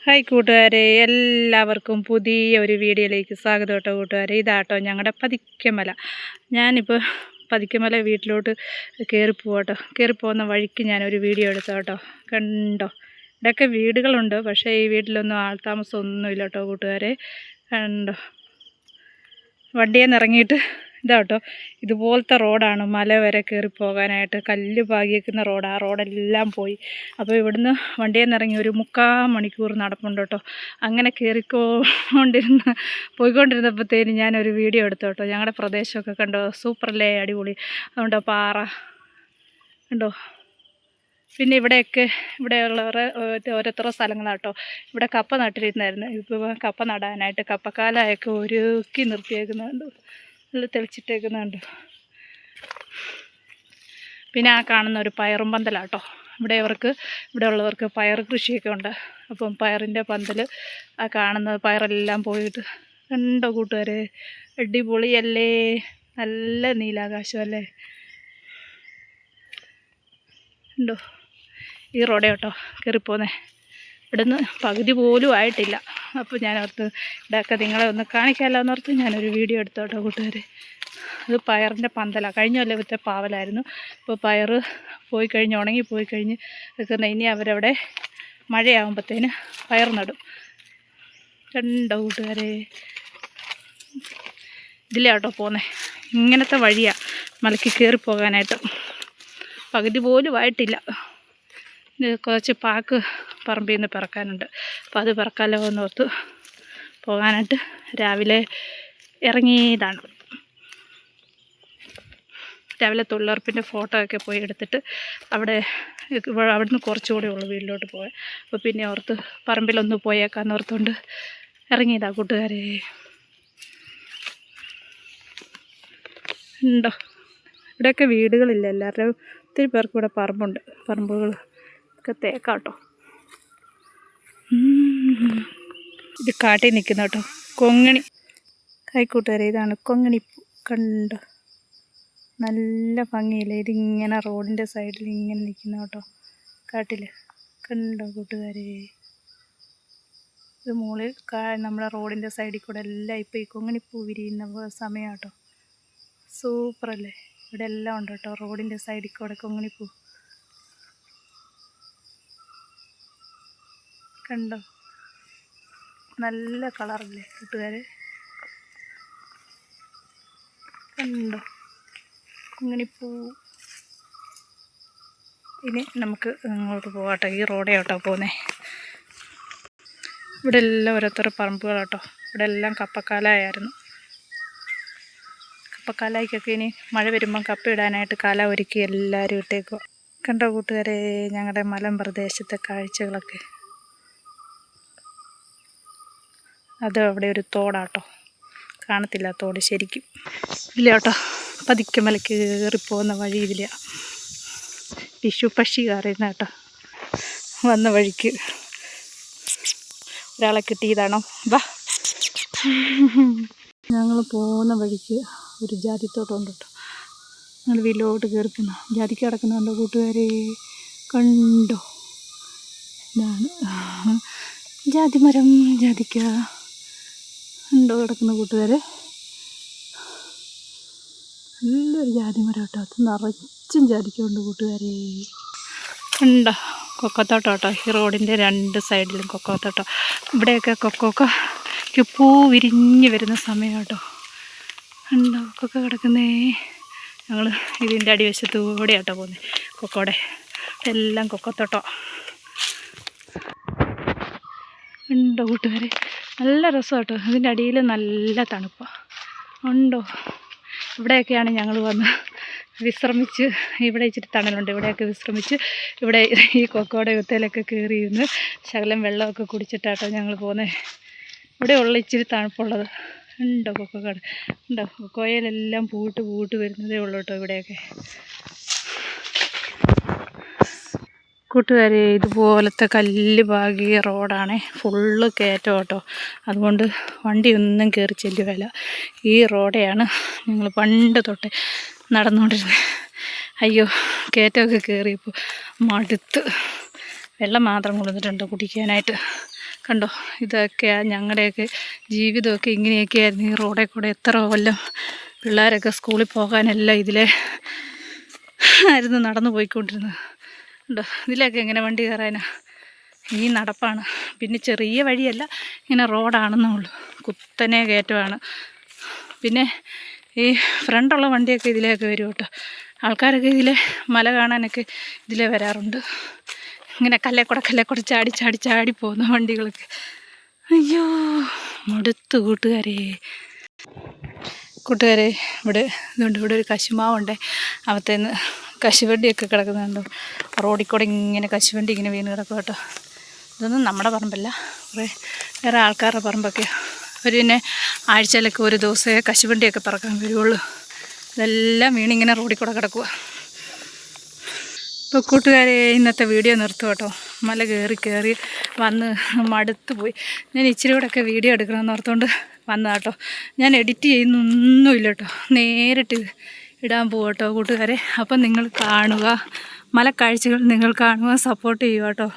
Hi കൂട്ടുകാരെ, എല്ലാവർക്കും പുതിയ ഒരു വീഡിയോയിലേക്ക് സ്വാഗതം കേട്ടോ കൂട്ടുകാരെ. ഇതാട്ടോ ഞങ്ങളുടെ പതിക്കമല. ഞാനിപ്പോൾ പതിക്കമല വീട്ടിലോട്ട് കയറിപ്പോട്ടോ. കയറിപ്പോകുന്ന വഴിക്ക് ഞാനൊരു വീഡിയോ എടുത്തോ കേട്ടോ. കണ്ടോ, ഇവിടെയൊക്കെ വീടുകളുണ്ട്, പക്ഷേ ഈ വീട്ടിലൊന്നും ആൾത്താമസമൊന്നുമില്ല കേട്ടോ കൂട്ടുകാരെ. കണ്ടോ, വണ്ടിയിൽ നിന്ന് ഇറങ്ങിയിട്ട് ഇതാട്ടോ, ഇതുപോലത്തെ റോഡാണ് മല വരെ കയറി പോകാനായിട്ട്. കല്ല് പാകിയേക്കുന്ന റോഡ്, ആ റോഡെല്ലാം പോയി. അപ്പോൾ ഇവിടുന്ന് വണ്ടിയിൽ നിന്ന് ഇറങ്ങി ഒരു 3/4 മണിക്കൂർ നടപ്പുണ്ട് കേട്ടോ. അങ്ങനെ പോയിക്കൊണ്ടിരുന്നപ്പോഴത്തേന് ഞാനൊരു വീഡിയോ എടുത്തു കേട്ടോ. ഞങ്ങളുടെ പ്രദേശമൊക്കെ കണ്ടോ, സൂപ്പറല്ലേ, അടിപൊളി. അതുകൊണ്ടോ പാറ കണ്ടോ. പിന്നെ ഇവിടെയുള്ളവർ ഓരോരുത്തർ സ്ഥലങ്ങളാട്ടോ. ഇവിടെ കപ്പ നട്ടിരുന്നായിരുന്നു. ഇപ്പോൾ കപ്പ നടാനായിട്ട് കപ്പക്കാലയൊക്കെ ഒരുക്കി നിർത്തിയേക്കുന്നുണ്ട്, നല്ല തെളിച്ചിട്ടേക്കുന്നുണ്ട്. പിന്നെ ആ കാണുന്ന ഒരു പയറും പന്തലാട്ടോ. ഇവിടെ ഉള്ളവർക്ക് പയർ കൃഷിയൊക്കെ ഉണ്ട്. അപ്പം പയറിൻ്റെ പന്തൽ, ആ കാണുന്നത് പയറെല്ലാം പോയിട്ട് കണ്ടോ കൂട്ടുകാരെ, അടിപൊളിയല്ലേ, നല്ല നീലാകാശം അല്ലേ. ഉണ്ടോ, ഈ റോഡേ കേട്ടോ കയറിപ്പോന്നേ. ഇവിടുന്ന് പകുതി പോലും ആയിട്ടില്ല. അപ്പോൾ ഞാനോർത്ത് ഇവിടെയൊക്കെ നിങ്ങളെ ഒന്ന് കാണിക്കാമല്ലോ എന്നോർത്ത് ഞാനൊരു വീഡിയോ എടുത്തോട്ടോ കൂട്ടുകാരെ. അത് പയറിൻ്റെ പന്തലാണ്. കഴിഞ്ഞ കൊല്ലത്തെ പാവലായിരുന്നു. ഇപ്പോൾ പയർ പോയി കഴിഞ്ഞ് ഉണങ്ങിപ്പോയി കഴിഞ്ഞ് നിൽക്കുന്ന. ഇനി അവരവിടെ മഴയാകുമ്പോഴത്തേന് പയർ നടും. കണ്ടോ കൂട്ടുകാരെ, ഇതിലേ കേട്ടോ പോന്നേ. ഇങ്ങനത്തെ വഴിയാണ് മലയ്ക്ക് കയറിപ്പോകാനായിട്ട്. പകുതി പോലും ആയിട്ടില്ല. കുറച്ച് പാക്ക് പറമ്പിൽ നിന്ന് പിറക്കാനുണ്ട്. അപ്പോൾ അത് പിറക്കാമല്ലോ എന്നോർത്ത് പോകാനായിട്ട് രാവിലെ ഇറങ്ങിയതാണ്. രാവിലെ തൊഴിലുറപ്പിൻ്റെ ഫോട്ടോ ഒക്കെ പോയി എടുത്തിട്ട് അവിടുന്ന് കുറച്ചുകൂടെ ഉള്ളു വീട്ടിലോട്ട് പോയാൽ. അപ്പോൾ പിന്നെ ഓർത്ത് പറമ്പിലൊന്ന് പോയേക്കാന്ന് ഓർത്തുകൊണ്ട് ഇറങ്ങിയതാണ് കൂട്ടുകാരെ. ഉണ്ടോ, ഇവിടെയൊക്കെ വീടുകളില്ല, എല്ലാവരുടെയും ഒത്തിരി പേർക്ക് ഇവിടെ പറമ്പുകൾ ഒക്കെ തേക്കാട്ടോ. ഇത് കാട്ടിൽ നിൽക്കുന്ന കേട്ടോ കൊങ്ങിണി. കൈക്കൂട്ടുകാരെ, ഇതാണ് കൊങ്ങിണിപ്പൂ. കണ്ടോ, നല്ല ഭംഗിയില്ലേ. ഇതിങ്ങനെ റോഡിൻ്റെ സൈഡിൽ ഇങ്ങനെ നിൽക്കുന്ന കേട്ടോ, കാട്ടിൽ. കണ്ടോ കൂട്ടുകാരെ, ഇത് മുകളിൽ നമ്മുടെ റോഡിൻ്റെ സൈഡിൽ കൂടെ എല്ലാം ഇപ്പോൾ ഈ കൊങ്ങിണിപ്പൂ വിരിയുന്ന സമയം കേട്ടോ. സൂപ്പറല്ലേ, ഇവിടെ എല്ലാം ഉണ്ട് കേട്ടോ റോഡിൻ്റെ സൈഡിൽ കൂടെ കൊങ്ങിണിപ്പൂ. കണ്ടോ, നല്ല കളറല്ലേ കൂട്ടുകാരെ. കണ്ടോ കൊങ്ങിണിപ്പൂ. ഇനി നമുക്ക് അങ്ങോട്ട് പോകാട്ടോ. ഈ റോഡേ കേട്ടോ പോകുന്നേ. ഇവിടെ എല്ലാം ഓരോരുത്തർ പറമ്പുകളാട്ടോ. ഇവിടെ എല്ലാം കപ്പക്കാലായിരുന്നു. കപ്പക്കാലായിക്കൊക്കെ ഇനി മഴ വരുമ്പം കപ്പ ഇടാനായിട്ട് കാല ഒരുക്കി എല്ലാവരും ഇട്ടേക്കുക. കണ്ടോ കൂട്ടുകാരെ, ഞങ്ങളുടെ മലമ്പ്രദേശത്തെ കാഴ്ചകളൊക്കെ. അത് അവിടെ ഒരു തോടാട്ടോ, കാണത്തില്ല തോട് ശരിക്കും. ഇല്ല കേട്ടോ, പതിക്കമലയ്ക്ക് കയറിപ്പോകുന്ന വഴി ഇതില്ല. വിഷു പക്ഷി കയറുന്ന കേട്ടോ. വന്ന വഴിക്ക് ഒരാളെ കിട്ടിയതാണോ? വാ, ഞങ്ങൾ പോകുന്ന വഴിക്ക് ഒരു ജാതിത്തോട്ടമുണ്ട് കേട്ടോ. ഞങ്ങൾ വീട്ടിലോട്ട് കയറിപ്പോന്ന ജാതിക്ക കിടക്കുന്നുണ്ടോ കൂട്ടുകാരെ. കണ്ടോ, ഇതാണ് ജാതിമരം. ജാതിക്ക ഉണ്ടോ കിടക്കുന്ന കൂട്ടുകാരെ. നല്ലൊരു ജാതിമരം കേട്ടോ. അത് നിറച്ചും ജാതിക്കുണ്ട് കൂട്ടുകാരെ. ഉണ്ടോ കൊക്കത്തോട്ടം കേട്ടോ. ഈ റോഡിൻ്റെ 2 സൈഡിലും കൊക്കത്തോട്ടം. ഇവിടെയൊക്കെ കൊക്കോക്ക് പൂ വിരിഞ്ഞ് വരുന്ന സമയം കേട്ടോ. ഉണ്ടോ കൊക്ക കിടക്കുന്നേ. ഞങ്ങൾ ഇതിൻ്റെ അടിവശത്ത് കൂടെ കേട്ടോ പോകുന്നത്. കൊക്കോടെ എല്ലാം കൊക്കത്തോട്ടം. ഉണ്ടോ കൂട്ടുകാരെ, നല്ല രസം കേട്ടോ. ഇതിൻ്റെ അടിയിൽ നല്ല തണുപ്പാണ്. ഉണ്ടോ, ഇവിടെയൊക്കെയാണ് ഞങ്ങൾ വന്ന് വിശ്രമിച്ച്. ഇവിടെ ഇച്ചിരി തണലുണ്ട്. ഇവിടെയൊക്കെ വിശ്രമിച്ച് ഇവിടെ ഈ കൊക്കോടെ കുത്തയിലൊക്കെ കയറി ഇരുന്ന് ശകലം വെള്ളമൊക്കെ കുടിച്ചിട്ടാട്ടോ ഞങ്ങൾ പോകുന്നത്. ഇവിടെ ഉള്ള ഇച്ചിരി തണുപ്പുള്ളത്. ഉണ്ടോ കൊക്കോക്കാട്. ഉണ്ടോ കൊക്കോയിലെല്ലാം പൂട്ട് വരുന്നതേ ഉള്ളൂ കേട്ടോ ഇവിടെയൊക്കെ. കൂട്ടുകാരെ, ഇതുപോലത്തെ കല്ല് പാകിയ റോഡാണേ. ഫുള്ള് കയറ്റം കേട്ടോ. അതുകൊണ്ട് വണ്ടിയൊന്നും കയറി ചെല്ലുകയില്ല. ഈ റോഡെയാണ് ഞങ്ങൾ പണ്ട് തൊട്ട് നടന്നുകൊണ്ടിരുന്നത്. അയ്യോ, കയറ്റമൊക്കെ കയറിയപ്പോൾ മടുത്ത്. വെള്ളം മാത്രം കൊണ്ടുവന്നിട്ടുണ്ട് കുടിക്കാനായിട്ട്. കണ്ടോ, ഇതൊക്കെയാണ് ഞങ്ങളുടെയൊക്കെ ജീവിതമൊക്കെ ഇങ്ങനെയൊക്കെയായിരുന്നു. ഈ റോഡിൽ കൂടെ എത്ര കൊല്ലം പിള്ളേരൊക്കെ സ്കൂളിൽ പോകാനെല്ലാം ഇതിലെ ആയിരുന്നു നടന്നു പോയിക്കൊണ്ടിരുന്നത്. കണ്ടോ, ഇതിലൊക്കെ എങ്ങനെ വണ്ടി കയറാനാ? ഈ നടപ്പാണ്. പിന്നെ ചെറിയ വഴിയല്ല, ഇങ്ങനെ റോഡാണെന്നേ ഉള്ളൂ, കുത്തനെ കയറ്റമാണ്. പിന്നെ ഈ ഫ്രണ്ടുള്ള വണ്ടിയൊക്കെ ഇതിലേക്ക് വരും കേട്ടോ. ആൾക്കാരൊക്കെ ഇതിലെ മല കാണാനൊക്കെ ഇതിലേ വരാറുണ്ട്. ഇങ്ങനെ കല്ലേക്കൂടെ ചാടി പോകുന്ന വണ്ടികളൊക്കെ. അയ്യോ, മടുത്തു കൂട്ടുകാരെ. ഇവിടെ ഇതുകൊണ്ട് ഇവിടെ ഒരു കശുമാവുണ്ട്. അവത്തേന്ന് കശുവണ്ടിയൊക്കെ കിടക്കുന്നുണ്ട്. റോഡിൽ കൂടെ ഇങ്ങനെ കശുവണ്ടി ഇങ്ങനെ വീണ് കിടക്കും കേട്ടോ. ഇതൊന്നും നമ്മുടെ പറമ്പല്ല, കുറേ വേറെ ആൾക്കാരുടെ പറമ്പൊക്കെയാണ്. അവർ പിന്നെ ആഴ്ചയിലൊക്കെ ഒരു ദിവസമേ കശുവണ്ടിയൊക്കെ പറക്കാൻ വരുള്ളൂ. ഇതെല്ലാം വീണിങ്ങനെ റോഡിൽ കൂടെ കിടക്കുക. ഇപ്പോൾ കൂട്ടുകാരെ, ഇന്നത്തെ വീഡിയോ നിർത്തും കേട്ടോ. മല കയറി വന്ന് മടുത്ത് പോയി. ഞാൻ ഇച്ചിരി കൂടെയൊക്കെ വീഡിയോ എടുക്കണമെന്ന് ഓർത്തുകൊണ്ട് വന്നതാണ് കേട്ടോ. ഞാൻ എഡിറ്റ് ചെയ്യുന്നൊന്നുമില്ല കേട്ടോ, നേരിട്ട് ഇടാൻ പോവാം കേട്ടോ കൂട്ടുകാരെ. അപ്പം നിങ്ങൾ കാണുക, മലക്കാഴ്ചകൾ നിങ്ങൾ കാണുക, സപ്പോർട്ട് ചെയ്യുക കേട്ടോ.